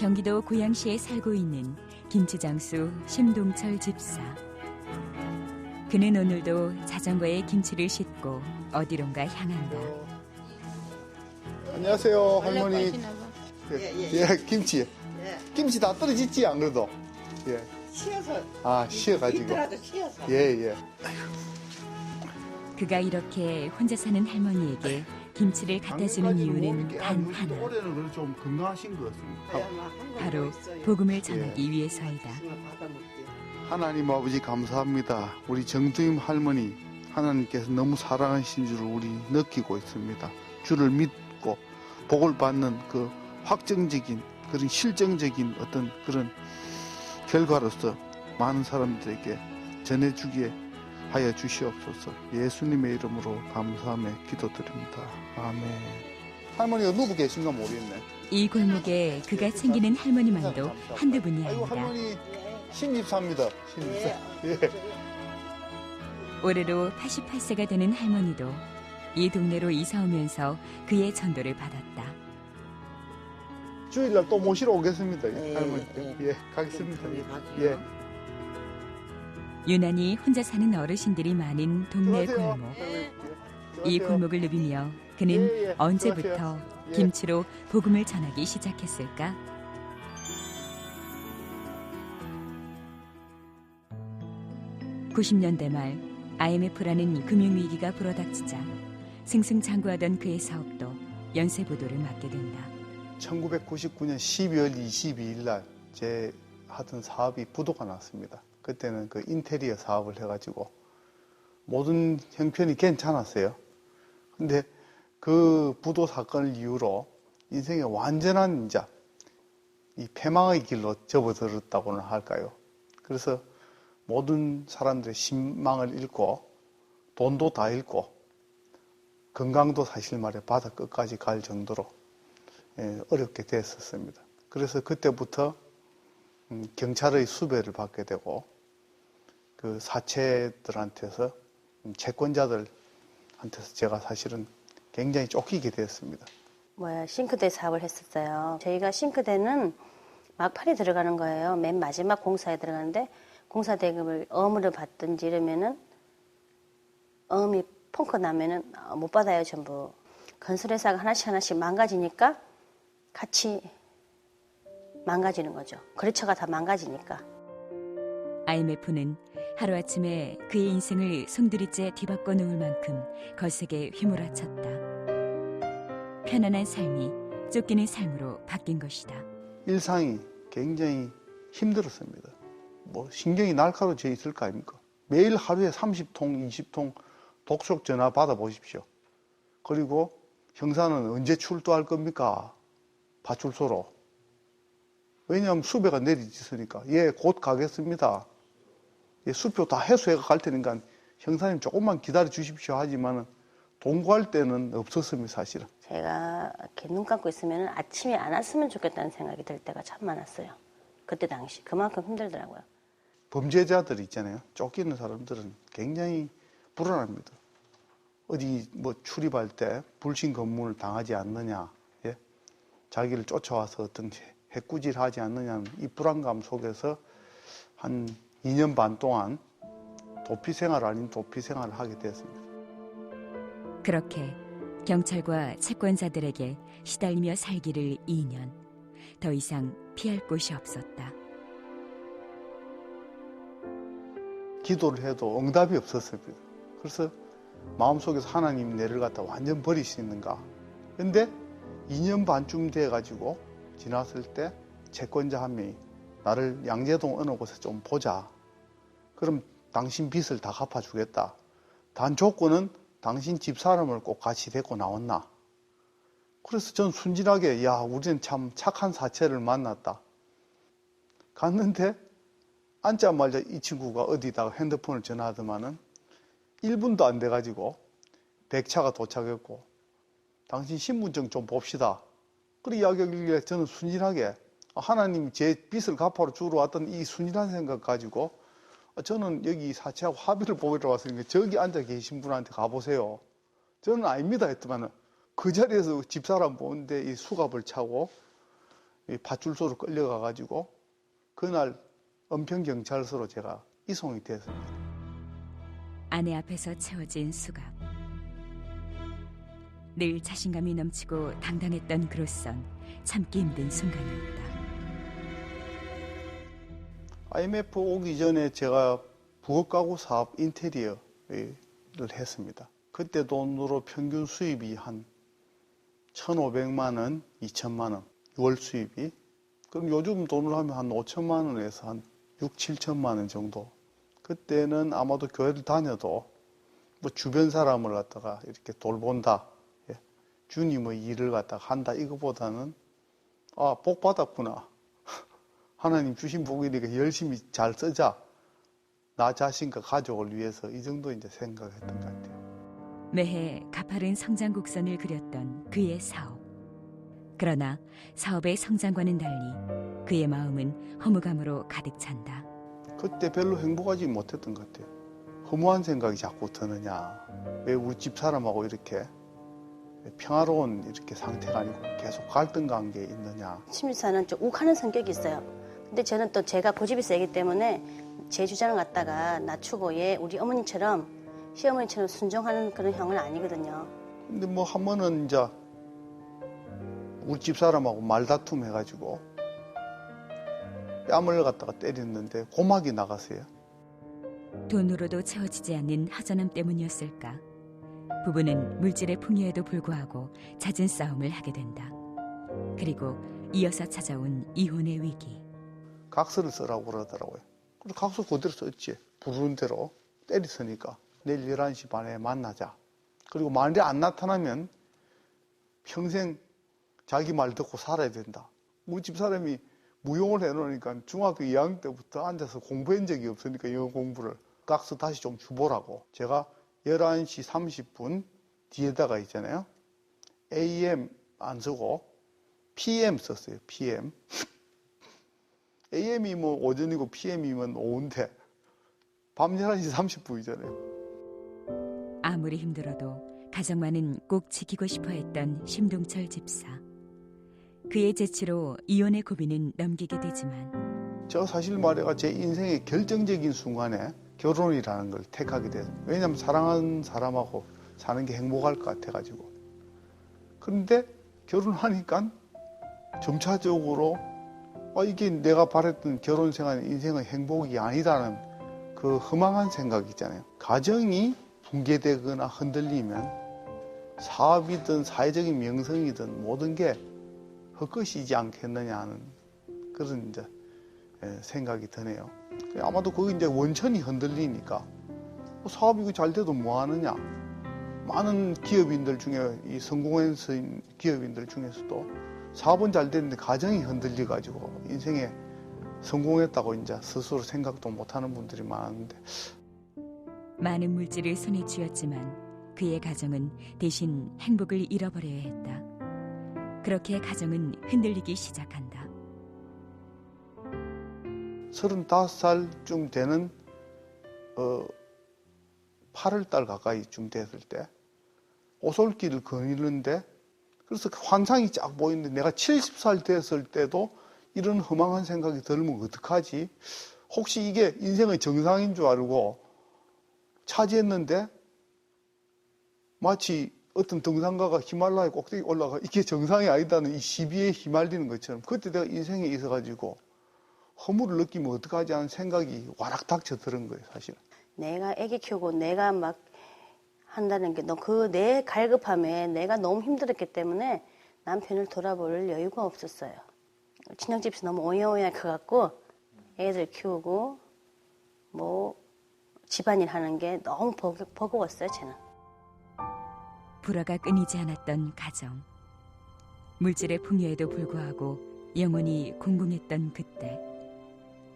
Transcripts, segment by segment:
경기도 고양시에 살고 있는 김치장수 심동철 집사. 그는 오늘도 자전거에 김치를 싣고 어디론가 향한다. 안녕하세요, 할머니. 예, 김치. 예. 김치 다 떨어졌지, 안 그래도? 예. 쉬어서. 아, 쉬어가지고. 있더라도 쉬어서. 예, 예. 그가 이렇게 혼자 사는 할머니에게 김치를 갖다 주는 이유는 단 하나. 올해는 좀 건강하신 것 같습니다. 바로 복음을 전하기 위해서이다. 하나님 아버지 감사합니다. 우리 정두임 할머니 하나님께서 너무 사랑하신 줄을 우리 느끼고 있습니다. 주를 믿고 복을 받는 그 확정적인 그런 실정적인 어떤 그런 결과로서 많은 사람들에게 전해주게 하여 주시옵소서. 예수님의 이름으로 감사하며 기도드립니다. 아멘. 할머니가 누구 계신가 모르겠네. 이 골목에 그가 챙기는 할머니만도 한두 분이 아이고, 아니다. 할머니 신집사입니다. 신집사. 예. 올해로 88세가 되는 할머니도 이 동네로 이사 오면서 그의 전도를 받았다. 주일날 또 모시러 오겠습니다. 예, 할머니. 예. 예, 가겠습니다. 예, 예. 유난히 혼자 사는 어르신들이 많은 동네 들어가세요. 골목. 할머니. 이 들어가세요. 골목을 누비며 그는 예, 예. 언제부터 들어가세요. 예. 김치로 복음을 전하기 시작했을까? (90년대) 말 IMF라는 금융위기가 불어닥치자 승승장구하던 그의 사업도 연쇄부도를 맞게 된다. 1999년 12월 22일 날 제 하던 사업이 부도가 났습니다. 그때는 그 인테리어 사업을 해가지고 모든 형편이 괜찮았어요. 근데 그 부도 사건을 이유로 인생의 완전한 이제 이 패망의 길로 접어들었다고는 할까요? 그래서 모든 사람들의 신망을 잃고 돈도 다 잃고 건강도 사실 말해 바다 끝까지 갈 정도로 어렵게 됐었습니다. 그래서 그때부터 경찰의 수배를 받게 되고 그 사채들한테서 채권자들한테서 제가 사실은 굉장히 쫓기게 됐습니다. 싱크대 사업을 했었어요. 저희가 싱크대는 막판에 들어가는 거예요. 맨 마지막 공사에 들어가는데 공사 대금을 어음을 받든지 이러면은 어음이 펑크 나면은 못 받아요, 전부. 건설회사가 하나씩 망가지니까 같이 망가지는 거죠. 거래처가 다 망가지니까. IMF는 하루아침에 그의 인생을 송두리째 뒤바꿔 놓을 만큼 거세게 휘몰아쳤다. 편안한 삶이 쫓기는 삶으로 바뀐 것이다. 일상이 굉장히 힘들었습니다. 뭐 신경이 날카로워져 있을 거 아닙니까? 매일 하루에 30통, 20통 독촉 전화 받아보십시오. 그리고 형사는 언제 출두할 겁니까? 파출소로. 왜냐하면 수배가 내리지으니까. 예, 곧 가겠습니다. 예, 수표 다 해소해 갈 테니까 형사님 조금만 기다려 주십시오 하지만은 돈 구할 때는 없었습니다, 사실은. 제가 이렇게 눈 감고 있으면 아침에 안 왔으면 좋겠다는 생각이 들 때가 참 많았어요. 그때 당시. 그만큼 힘들더라고요. 범죄자들 있잖아요. 쫓기는 사람들은 굉장히 불안합니다. 어디 뭐 출입할 때 불신 검문을 당하지 않느냐, 예? 자기를 쫓아와서 어떤 해꾸질하지 않느냐는 이 불안감 속에서 한 2년 반 동안 도피 생활 아닌 도피 생활을 하게 됐습니다. 그렇게 경찰과 채권자들에게 시달리며 살기를 2년. 더 이상 피할 곳이 없었다. 기도를 해도 응답이 없었습니다. 그래서 마음속에서 하나님 내를 갖다 완전 버리시는가. 근데 2년 반쯤 돼가지고 지났을 때 채권자 한 명이 나를 양재동 어느 곳에 좀 보자. 그럼 당신 빚을 다 갚아주겠다. 단 조건은 당신 집사람을 꼭 같이 데리고 나왔나. 그래서 전 순진하게 야 우리는 참 착한 사채를 만났다. 갔는데 앉자마자 이 친구가 어디다가 핸드폰을 전화하더만은 1분도 안 돼가지고 백차가 도착했고 당신 신분증 좀 봅시다. 그런 이야기를 저는 순진하게 하나님이 제 빚을 갚아러 주러 왔던 이 순진한 생각 가지고 저는 여기 사채하고 합의를 보기로 왔으니까 저기 앉아 계신 분한테 가보세요. 저는 아닙니다 했더만은 그 자리에서 집사람 보는데 이 수갑을 차고 이 파출소로 끌려가가지고 그날 은평경찰서로 제가 이송이 됐습니다. 아내 앞에서 채워진 수갑. 늘 자신감이 넘치고 당당했던 그로선 참기 힘든 순간이었다. IMF 오기 전에 제가 부엌가구 사업 인테리어를 했습니다. 그때 돈으로 평균 수입이 한 1,500만 원, 2천만 원, 월 수입이. 그럼 요즘 돈으로 하면 한 5천만 원에서 한 6, 7천만 원 정도. 그때는 아마도 교회를 다녀도 뭐 주변 사람을 갖다가 이렇게 돌본다. 예. 주님의 일을 갖다가 한다. 이거보다는 아, 복 받았구나. 하나님 주신 복이니까 열심히 잘 쓰자. 나 자신과 가족을 위해서 이 정도 이제 생각했던 것 같아요. 매해 가파른 성장 곡선을 그렸던 그의 사업. 그러나 사업의 성장과는 달리 그의 마음은 허무감으로 가득 찬다. 그때 별로 행복하지 못했던 것 같아요. 허무한 생각이 자꾸 드느냐. 왜 우리 집 사람하고 이렇게 평화로운 이렇게 상태가 아니고 계속 갈등 관계에 있느냐. 심리사는 좀 욱하는 성격이 있어요. 근데 저는 또 제가 고집이 세기 때문에 제 주장을 갖다가 낮추고 얘 우리 어머니처럼 시어머니처럼 순종하는 그런 형은 아니거든요. 근데 뭐 한 번은 이제 우리 집 사람하고 말다툼 해가지고 뺨을 갖다가 때렸는데 고막이 나갔어요. 돈으로도 채워지지 않는 허전함 때문이었을까. 부부는 물질의 풍요에도 불구하고 잦은 싸움을 하게 된다. 그리고 이어서 찾아온 이혼의 위기. 각서를 쓰라고 그러더라고요. 그래서 각서 그대로 썼지. 부르는 대로 때렸으니까 내일 11시 반에 만나자. 그리고 만일에 안 나타나면 평생 자기 말 듣고 살아야 된다. 우리 집 사람이 무용을 해놓으니까 중학교 2학년 때부터 앉아서 공부한 적이 없으니까 영어 공부를. 각서 다시 좀 주보라고. 제가 11시 30분 뒤에다가 있잖아요. AM 안 쓰고 PM 썼어요. PM. AM이 뭐 오전이고 PM이면 오후인데 밤 11시 30분이잖아요. 아무리 힘들어도 가정만은 꼭 지키고 싶어 했던 심동철 집사. 그의 재치로 이혼의 고비는 넘기게 되지만 저 사실 말해가 제 인생의 결정적인 순간에 결혼이라는 걸 택하게 됐어요. 왜냐하면 사랑하는 사람하고 사는 게 행복할 것 같아가지고. 그런데 결혼하니까 점차적으로 이게 내가 바랬던 결혼 생활, 인생의 행복이 아니다는 그 허망한 생각 있잖아요. 가정이 붕괴되거나 흔들리면 사업이든 사회적인 명성이든 모든 게 헛것이지 않겠느냐 하는 그런 이제 생각이 드네요. 아마도 그게 이제 원천이 흔들리니까 사업이 잘 돼도 뭐 하느냐. 많은 기업인들 중에 이 성공한 기업인들 중에서도 사업은 잘 됐는데 가정이 흔들려가지고 인생에 성공했다고 이제 스스로 생각도 못하는 분들이 많은데. 많은 물질을 손에 쥐었지만 그의 가정은 대신 행복을 잃어버려야 했다. 그렇게 가정은 흔들리기 시작한다. 35살쯤 되는 8월달 가까이쯤 됐을 때 오솔길을 거니는데 그래서 환상이 쫙 보이는데 내가 70살 됐을 때도 이런 허망한 생각이 들면 어떡하지? 혹시 이게 인생의 정상인 줄 알고 차지했는데 마치 어떤 등산가가 히말라야 꼭대기 올라가 이게 정상이 아니다는 이 시비에 휘말리는 것처럼 그때 내가 인생에 있어가지고 허물을 느끼면 어떡하지 하는 생각이 와락 닥쳐 들은 거예요, 사실은. 내가 아기 키우고 내가 막 한다는 게 그 내 갈급함에 내가 너무 힘들었기 때문에 남편을 돌아볼 여유가 없었어요. 친정집에서 너무 오야오야 커갖고 애들 키우고 뭐 집안일 하는 게 너무 버거웠어요, 저는. 불화가 끊이지 않았던 가정. 물질의 풍요에도 불구하고 영원히 공공했던 그때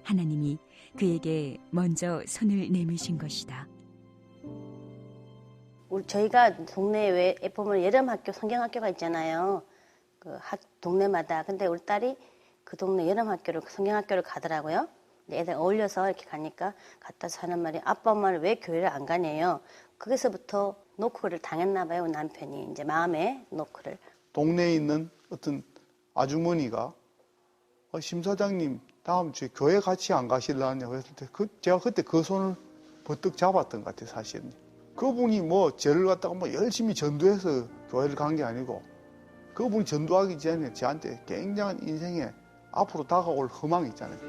하나님이 그에게 먼저 손을 내미신 것이다. 저희가 동네에 보면 여름학교, 성경학교가 있잖아요. 동네마다. 근데 우리 딸이 그 동네 여름학교를, 성경학교를 가더라고요. 애들 어울려서 이렇게 가니까 갔다서 하는 말이 아빠 엄마는 왜 교회를 안 가냐요. 거기서부터 노크를 당했나 봐요, 남편이. 이제 마음에 노크를. 동네에 있는 어떤 아주머니가 심 사장님 다음 주에 교회 같이 안 가실라냐고 했을 때 제가 그때 그 손을 버뜩 잡았던 것 같아요. 사실은 그분이 뭐 죄를 갖다가 뭐 열심히 전도해서 교회를 간 게 아니고 그분이 전도하기 전에 저한테 굉장한 인생에 앞으로 다가올 희망이 있잖아요.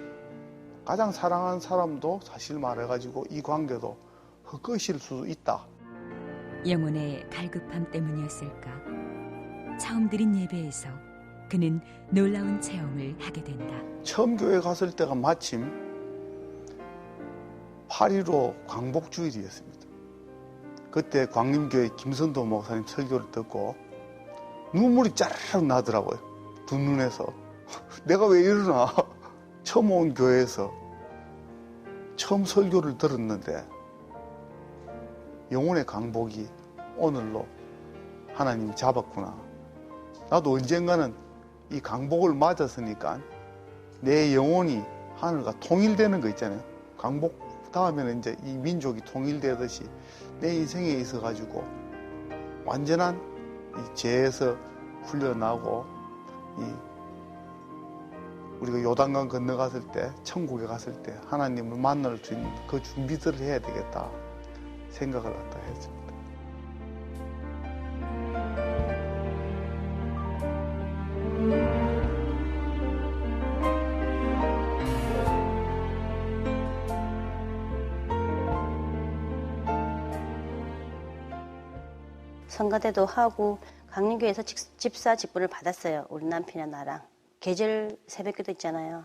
가장 사랑하는 사람도 사실 말해가지고 이 관계도 헛것일 수도 있다. 영혼의 갈급함 때문이었을까? 처음 드린 예배에서 그는 놀라운 체험을 하게 된다. 처음 교회 갔을 때가 마침 8.15 광복주일이었습니다. 그때 광림교회 김선도 목사님 설교를 듣고 눈물이 짜르르 나더라고요. 두 눈에서. 내가 왜 이러나. 처음 온 교회에서 처음 설교를 들었는데 영혼의 강복이 오늘로 하나님이 잡았구나. 나도 언젠가는 이 강복을 맞았으니까 내 영혼이 하늘과 통일되는 거 있잖아요. 강복 다음에는 이제 이 민족이 통일되듯이 내 인생에 있어가지고 완전한 이 죄에서 풀려나고 우리가 요단강 건너갔을 때 천국에 갔을 때 하나님을 만날 수 있는 그 준비들을 해야 되겠다 생각을 갖다 했습니다. 성가대도 하고 강림교회에서 집사 직분을 받았어요. 우리 남편이나 나랑. 계절 새벽기도 있잖아요.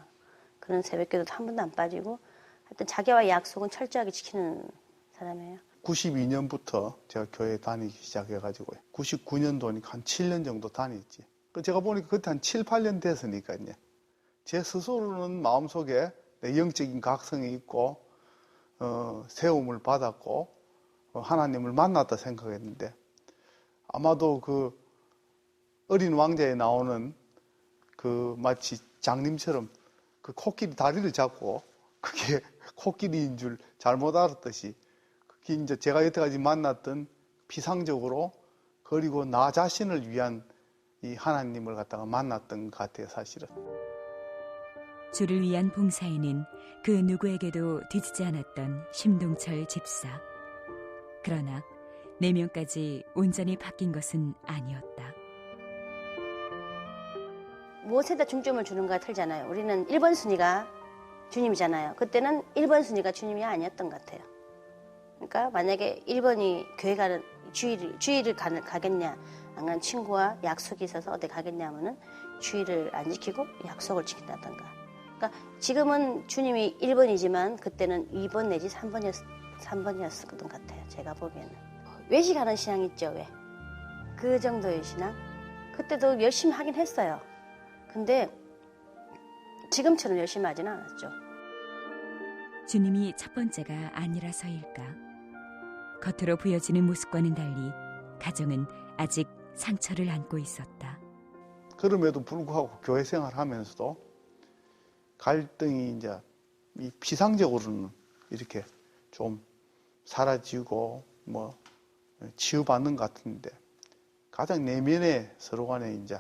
그런 새벽기도도 한 번도 안 빠지고 하여튼 자기와 약속은 철저하게 지키는 사람이에요. 92년부터 제가 교회 다니기 시작해가지고 99년도니까 한 7년 정도 다녔지. 제가 보니까 그때 한 7, 8년 됐으니까요. 제 스스로는 마음속에 내 영적인 각성이 있고 세움을 받았고 하나님을 만났다 생각했는데 아마도 그 어린 왕자에 나오는 그 마치 장님처럼 그 코끼리 다리를 잡고 그게 코끼리인 줄 잘못 알았듯이 그게 이제 제가 여태까지 만났던 피상적으로 그리고 나 자신을 위한 이 하나님을 갖다가 만났던 것 같아요, 사실은. 주를 위한 봉사에는 그 누구에게도 뒤지지 않았던 심동철 집사. 그러나 내면까지 온전히 바뀐 것은 아니었다. 무엇에다 중점을 주는가 틀잖아요. 우리는 1번 순위가 주님이잖아요. 그때는 1번 순위가 주님이 아니었던 것 같아요. 그러니까 만약에 1번이 교회 가는 주일을 가겠냐, 안 가는 친구와 약속이 있어서 어디 가겠냐 하면은 주일을 안 지키고 약속을 지킨다던가. 그러니까 지금은 주님이 1번이지만 그때는 2번 내지 3번이었을 것 같아요. 제가 보기에는. 외식하는 신앙 있죠, 왜? 그 정도의 신앙? 그때도 열심히 하긴 했어요. 근데 지금처럼 열심히 하지는 않았죠. 주님이 첫 번째가 아니라서일까? 겉으로 보여지는 모습과는 달리 가정은 아직 상처를 안고 있었다. 그럼에도 불구하고 교회 생활하면서도 갈등이 이제 이 피상적으로는 이렇게 좀 사라지고 뭐 치유받는 것 같은데 가장 내면에 서로 간에 이제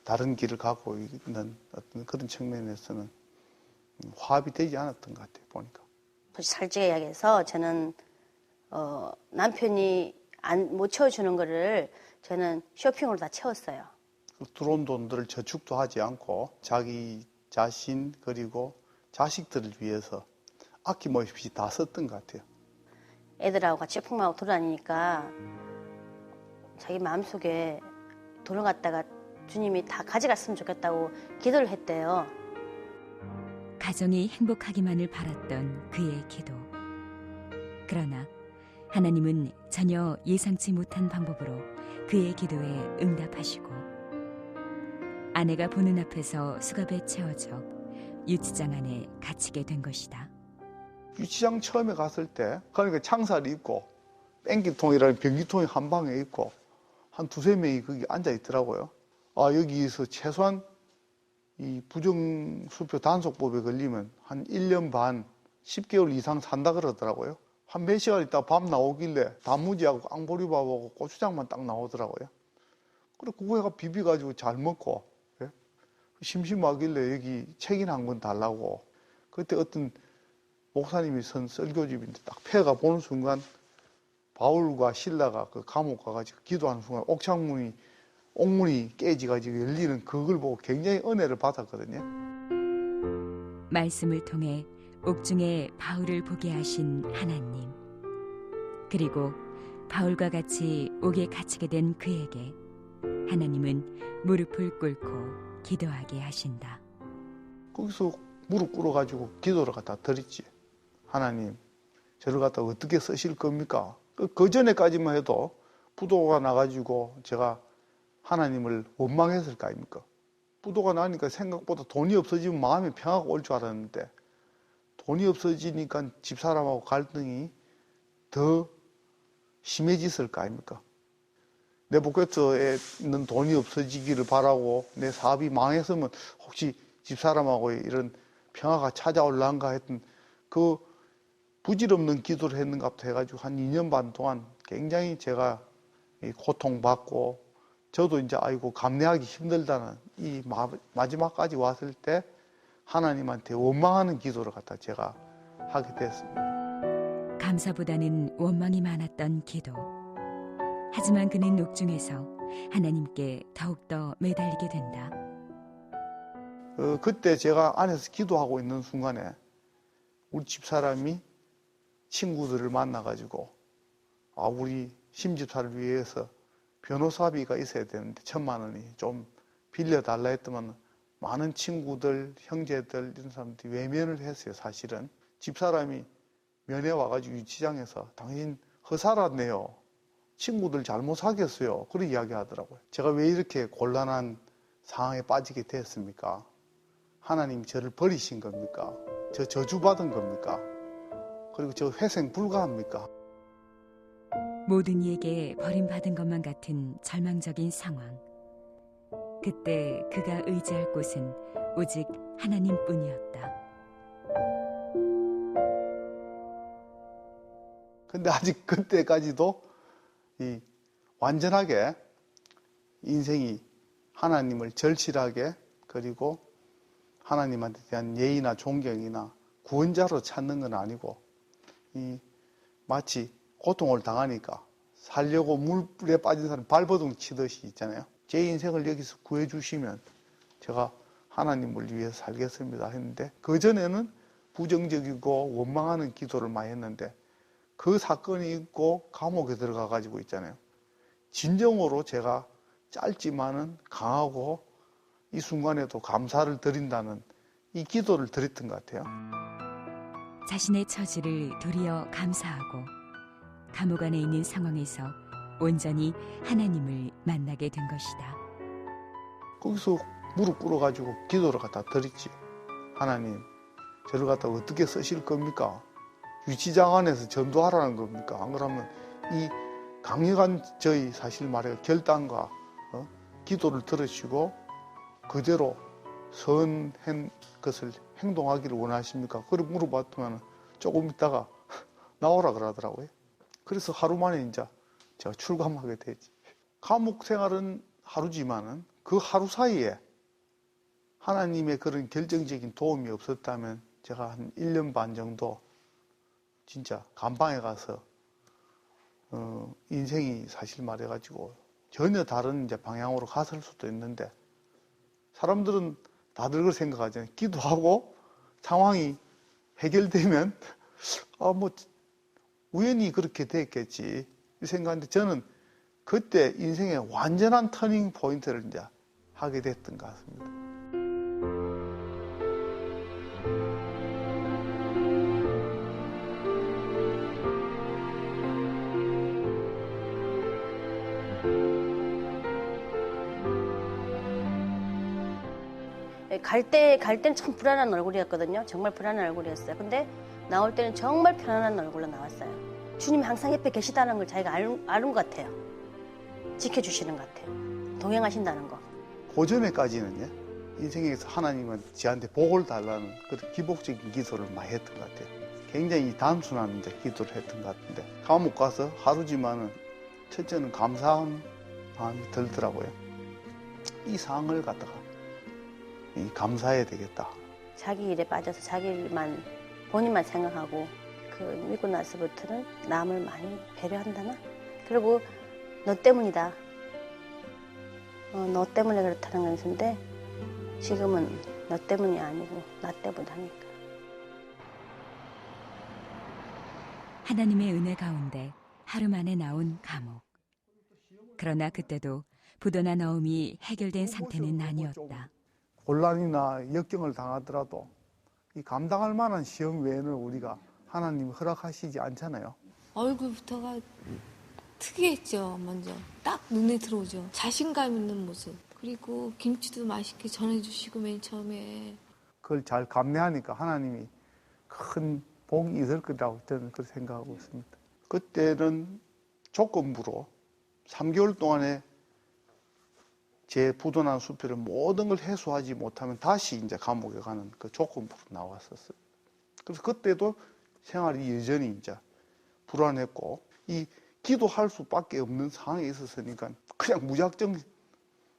다른 길을 가고 있는 어떤 그런 측면에서는 화합이 되지 않았던 것 같아요, 보니까. 솔직히 이야기해서 저는 남편이 못 채워주는 거를 저는 쇼핑으로 다 채웠어요. 들어온 돈들을 저축도 하지 않고 자기 자신 그리고 자식들을 위해서 아낌없이 다 썼던 것 같아요. 애들하고 같이 쇼핑하고 돌아다니니까 자기 마음속에 돈을 갖다가 주님이 다 가져갔으면 좋겠다고 기도를 했대요. 가정이 행복하기만을 바랐던 그의 기도. 그러나 하나님은 전혀 예상치 못한 방법으로 그의 기도에 응답하시고 아내가 보는 앞에서 수갑에 채워져 유치장 안에 갇히게 된 것이다. 유치장 처음에 갔을 때 그러니까 창살이 있고 뺑기통이라는 변기통이 한 방에 있고 한 두세 명이 거기 앉아 있더라고요. 여기서 최소한 이 부정수표 단속법에 걸리면 한 1년 반, 10개월 이상 산다 그러더라고요. 한 몇 시간 있다가 밥 나오길래 단무지하고 깡보리밥하고 고추장만 딱 나오더라고요. 그래 그거 해가 비벼가지고 잘 먹고 심심하길래 여기 책이나 한 권 달라고. 그때 어떤 목사님이 선 설교집인데 딱 펴가 보는 순간 바울과 실라가 그 감옥 가가지고 기도하는 순간 옥문이 깨지가지고 열리는 그걸 보고 굉장히 은혜를 받았거든요. 말씀을 통해 옥중에 바울을 보게 하신 하나님, 그리고 바울과 같이 옥에 갇히게 된 그에게 하나님은 무릎을 꿇고 기도하게 하신다. 거기서 무릎 꿇어가지고 기도를 갖다 드렸지. 하나님, 저를 갖다 어떻게 쓰실 겁니까? 그 전에까지만 해도 부도가 나가지고 제가 하나님을 원망했을 거 아닙니까? 부도가 나니까 생각보다 돈이 없어지면 마음에 평화가 올 줄 알았는데 돈이 없어지니까 집사람하고 갈등이 더 심해졌을 거 아닙니까? 내 포켓에 있는 돈이 없어지기를 바라고 내 사업이 망했으면 혹시 집사람하고 이런 평화가 찾아올란가 했던 그 부질없는 기도를 했는가 보다 해가지고 한 2년 반 동안 굉장히 제가 고통받고 저도 이제 아이고 감내하기 힘들다는 이 마지막까지 왔을 때 하나님한테 원망하는 기도를 갖다 제가 하게 됐습니다. 감사보다는 원망이 많았던 기도. 하지만 그는 옥중에서 하나님께 더욱더 매달리게 된다. 그때 제가 안에서 기도하고 있는 순간에 우리 집사람이 친구들을 만나가지고 우리 심집사를 위해서 변호사비가 있어야 되는데 1,000만 원이 좀 빌려달라 했더만 많은 친구들, 형제들 이런 사람들이 외면을 했어요. 사실은 집사람이 면회 와가지고 유치장에서 당신 허살았네요. 친구들 잘못 사귀었어요. 그런 이야기 하더라고요. 제가 왜 이렇게 곤란한 상황에 빠지게 됐습니까? 하나님 저를 버리신 겁니까? 저 저주받은 겁니까? 그리고 저 회생 불가합니까? 모든 이에게 버림받은 것만 같은 절망적인 상황. 그때 그가 의지할 곳은 오직 하나님뿐이었다. 근데 아직 그때까지도 완전하게 인생이 하나님을 절실하게 그리고 하나님한테 대한 예의나 존경이나 구원자로 찾는 건 아니고 마치 고통을 당하니까 살려고 물에 빠진 사람 발버둥 치듯이 있잖아요. 제 인생을 여기서 구해주시면 제가 하나님을 위해서 살겠습니다 했는데 그전에는 부정적이고 원망하는 기도를 많이 했는데 그 사건이 있고 감옥에 들어가 가지고 있잖아요. 진정으로 제가 짧지만은 강하고 이 순간에도 감사를 드린다는 이 기도를 드렸던 것 같아요. 자신의 처지를 도리어 감사하고 감옥 안에 있는 상황에서 온전히 하나님을 만나게 된 것이다. 거기서 무릎 꿇어가지고 기도를 갖다 드렸지. 하나님, 저를 갖다 어떻게 쓰실 겁니까? 유치장 안에서 전도하라는 겁니까? 안 그러면 이 강력한 저희 사실 말해 결단과 기도를 들으시고 그대로 선한 것을 행동하기를 원하십니까? 그걸 물어봤더니 조금 있다가 나오라 그러더라고요. 그래서 하루 만에 이제 제가 출감하게 되지. 감옥 생활은 하루지만은 그 하루 사이에 하나님의 그런 결정적인 도움이 없었다면 제가 한 1년 반 정도 진짜 감방에 가서 인생이 사실 말해가지고 전혀 다른 이제 방향으로 갔을 수도 있는데 사람들은 다들 그걸 생각하잖아요. 기도하고 상황이 해결되면 뭐 우연히 그렇게 됐겠지 이 생각인데 저는 그때 인생의 완전한 터닝 포인트를 이제 하게 됐던 것 같습니다. 갈 때는 참 불안한 얼굴이었거든요. 정말 불안한 얼굴이었어요. 근데 나올 때는 정말 편안한 얼굴로 나왔어요. 주님이 항상 옆에 계시다는 걸 자기가 아는 것 같아요. 지켜주시는 것 같아요. 동행하신다는 거. 고전에까지는요. 인생에서 하나님은 저한테 복을 달라는 그런 기복적인 기도를 많이 했던 것 같아요. 굉장히 단순한 이제 기도를 했던 것 같은데 감옥 가서 하루지만은 첫째는 감사한 마음이 들더라고요. 이 상을 갖다가 감사해야 되겠다. 자기 일에 빠져서 자기 일만 본인만 생각하고 그 믿고 나서부터는 남을 많이 배려한다나? 그리고 너 때문이다. 너 때문에 그렇다는 건 있는데 지금은 너 때문이 아니고 나 때문이니까. 하나님의 은혜 가운데 하루 만에 나온 감옥. 그러나 그때도 부도나 어음이 해결된 상태는 아니었다. 곤란이나 역경을 당하더라도 이 감당할 만한 시험 외에는 우리가 하나님이 허락하시지 않잖아요. 얼굴부터가 특이했죠. 먼저 딱 눈에 들어오죠. 자신감 있는 모습. 그리고 김치도 맛있게 전해주시고 맨 처음에. 그걸 잘 감내하니까 하나님이 큰 복이 있을 거라고 저는 그렇게 생각하고 있습니다. 그때는 조건부로 3개월 동안에 제 부도난 수표를 모든 걸 해소하지 못하면 다시 이제 감옥에 가는 그 조건부로 나왔었어요. 그래서 그때도 생활이 여전히 이제 불안했고, 이 기도할 수밖에 없는 상황에 있었으니까 그냥 무작정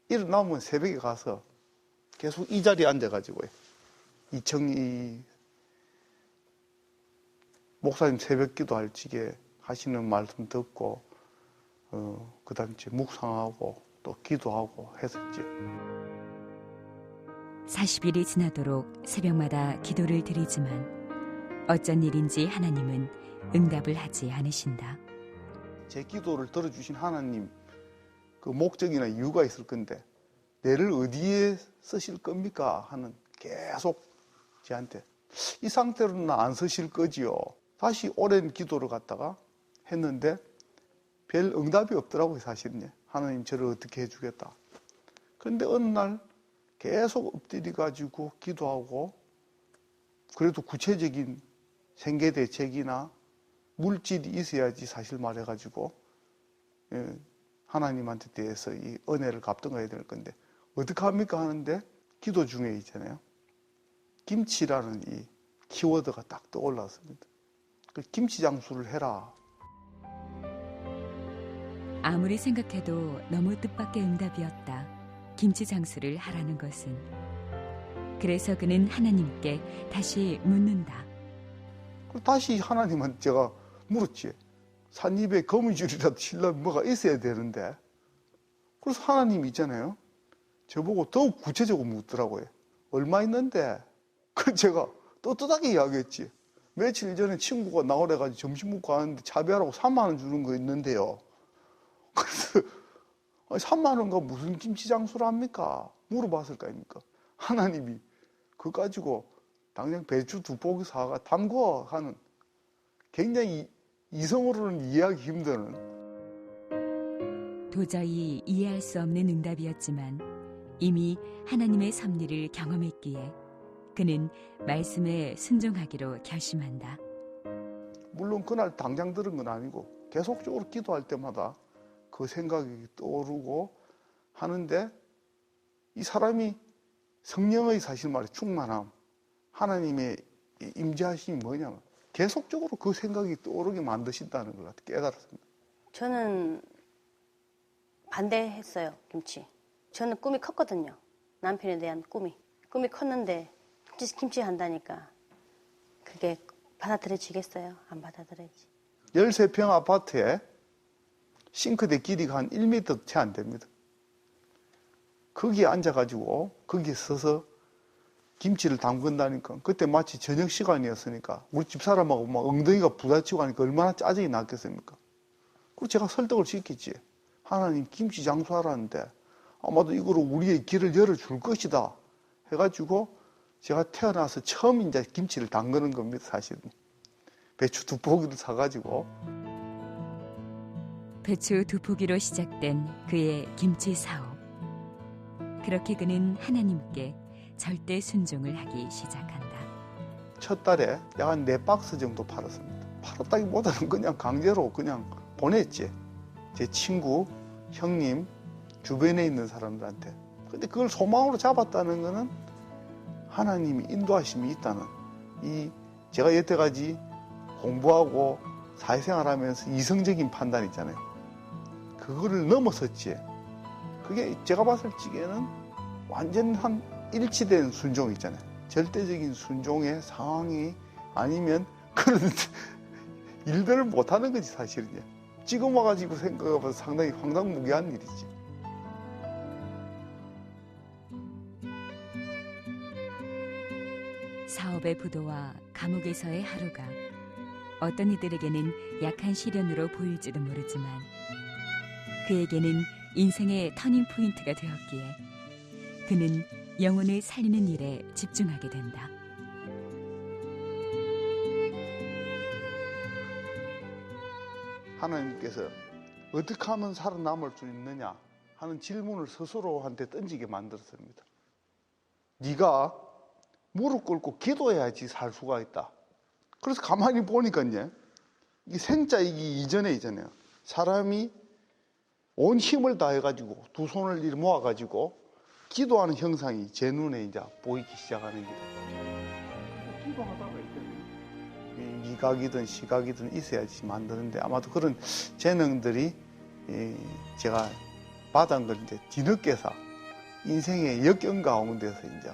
일어나면 새벽에 가서 계속 이 자리에 앉아가지고 이청이 목사님 새벽 기도할 적에 하시는 말씀 듣고 그 다음에 묵상하고 또 기도하고 했었지. 40일이 지나도록 새벽마다 기도를 드리지만 어쩐 일인지 하나님은 응답을 하지 않으신다. 제 기도를 들어주신 하나님 그 목적이나 이유가 있을 건데 내를 어디에 쓰실 겁니까? 하는 계속 저한테 이 상태로는 안 쓰실 거지요. 다시 오랜 기도를 갖다가 했는데 별 응답이 없더라고요. 사실은. 하나님 저를 어떻게 해주겠다. 그런데 어느 날 계속 엎드려 가지고 기도하고 그래도 구체적인 생계 대책이나 물질이 있어야지 사실 말해가지고 하나님한테 대해서 이 은혜를 갚던가야 될 건데 어떻게 합니까 하는데 기도 중에 있잖아요. 김치라는 이 키워드가 딱 떠올랐습니다. 그 김치 장수를 해라. 아무리 생각해도 너무 뜻밖의 응답이었다. 김치 장수를 하라는 것은. 그래서 그는 하나님께 다시 묻는다. 다시 하나님한테 제가 물었지. 삿입에 거미줄이라도 치려면 뭐가 있어야 되는데. 그래서 하나님 있잖아요. 저보고 더욱 구체적으로 묻더라고요. 얼마 있는데? 그래서 제가 떳떳하게 이야기했지. 며칠 전에 친구가 나오래가지고 점심 먹고 가는데 차비하라고 3만 원 주는 거 있는데요. 그래서 3만 원과 무슨 김치 장수를 합니까? 물어봤을 거 아닙니까? 하나님이 그거 가지고 당장 배추 2포기 사가 담궈 하는 굉장히 이성으로는 이해하기 힘든 도저히 이해할 수 없는 응답이었지만 이미 하나님의 섭리를 경험했기에 그는 말씀에 순종하기로 결심한다. 물론 그날 당장 들은 건 아니고 계속적으로 기도할 때마다 그 생각이 떠오르고 하는데 이 사람이 성령의 사실 말에 충만함, 하나님의 임재하심이 뭐냐면 계속적으로 그 생각이 떠오르게 만드신다는 걸 깨달았습니다. 저는 반대했어요, 김치. 저는 꿈이 컸거든요. 남편에 대한 꿈이 컸는데 김치 한다니까 그게 받아들여지겠어요? 안 받아들여지. 13평 아파트에 싱크대 길이가 한 1m 채 안 됩니다. 거기에 앉아가지고 거기에 서서 김치를 담근다니까 그때 마치 저녁 시간이었으니까 우리 집사람하고 막 엉덩이가 부딪히고 하니까 얼마나 짜증이 났겠습니까? 그리고 제가 설득을 시켰지. 하나님 김치 장수하라는데 아마도 이거로 우리의 길을 열어줄 것이다 해가지고 제가 태어나서 처음 이제 김치를 담그는 겁니다. 사실은. 배추 2포기를 사가지고 배추 2포기로 시작된 그의 김치 사업. 그렇게 그는 하나님께 절대 순종을 하기 시작한다. 첫 달에 약 한 4박스 정도 팔았습니다. 팔았다기보다는 그냥 강제로 그냥 보냈지. 제 친구, 형님, 주변에 있는 사람들한테. 근데 그걸 소망으로 잡았다는 거는 하나님이 인도하심이 있다는 제가 여태까지 공부하고 사회생활하면서 이성적인 판단 있잖아요. 그거를 넘어섰지. 그게 제가 봤을 적에는 완전 한 일치된 순종 있잖아요. 절대적인 순종의 상황이 아니면 그런 일들을 못하는 거지 사실은요. 지금 와가지고 생각해보면 상당히 황당무계한 일이지. 사업의 부도와 감옥에서의 하루가 어떤 이들에게는 약한 시련으로 보일지도 모르지만 그에게는 인생의 터닝포인트가 되었기에 그는 영혼을 살리는 일에 집중하게 된다. 하나님께서 어떻게 하면 살아남을 수 있느냐 하는 질문을 스스로한테 던지게 만들었습니다. 네가 무릎 꿇고 기도해야지 살 수가 있다. 그래서 가만히 보니까요, 이 생자이기 이전에 있잖아요. 사람이 온 힘을 다해가지고 두 손을 이렇게 모아가지고 기도하는 형상이 제 눈에 이제 보이기 시작하는 거예요. 기도하다가 있잖아요. 미각이든 시각이든 있어야지 만드는데 아마도 그런 재능들이 제가 받은 걸 이제 뒤늦게서 인생의 역경 가운데서 이제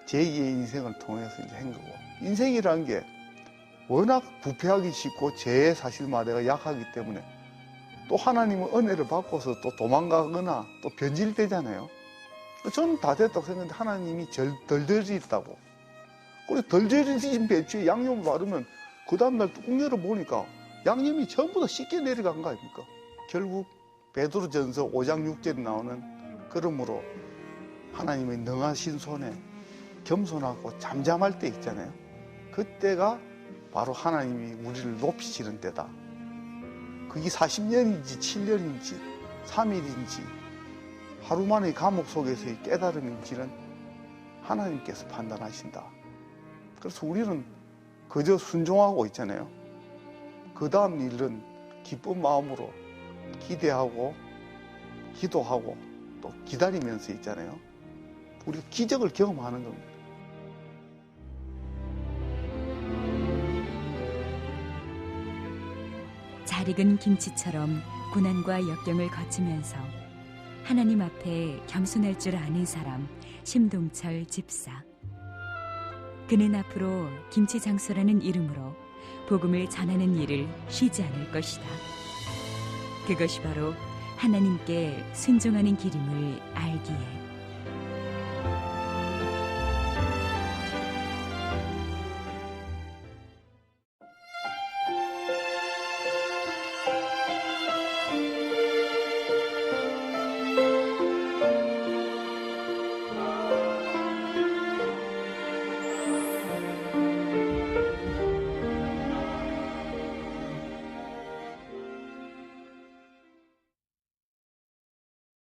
제2의 인생을 통해서 이제 한 거고, 인생이라는 게 워낙 부패하기 쉽고 죄의 사실 마대가 약하기 때문에 또 하나님은 은혜를 받고서 또 도망가거나 또 변질되잖아요. 저는 다 됐다고 생각했는데 하나님이 덜 절였다고. 그리고 덜 절여진 배추에 양념을 바르면 그 다음날 뚜껑 열어보니까 양념이 전부 다 씻겨 내려간 거 아닙니까? 결국 베드로전서 5장 6절에 나오는 그러므로 하나님의 능하신 손에 겸손하고 잠잠할 때 있잖아요. 그때가 바로 하나님이 우리를 높이시는 때다. 그게 40년인지 7년인지 3일인지 하루 만에 감옥 속에서의 깨달음인지는 하나님께서 판단하신다. 그래서 우리는 그저 순종하고 있잖아요. 그 다음 일은 기쁜 마음으로 기대하고 기도하고 또 기다리면서 있잖아요. 우리가 기적을 경험하는 겁니다. 잘 익은 김치처럼 고난과 역경을 거치면서 하나님 앞에 겸손할 줄 아는 사람 심동철 집사. 그는 앞으로 김치장소라는 이름으로 복음을 전하는 일을 쉬지 않을 것이다. 그것이 바로 하나님께 순종하는 길임을 알기에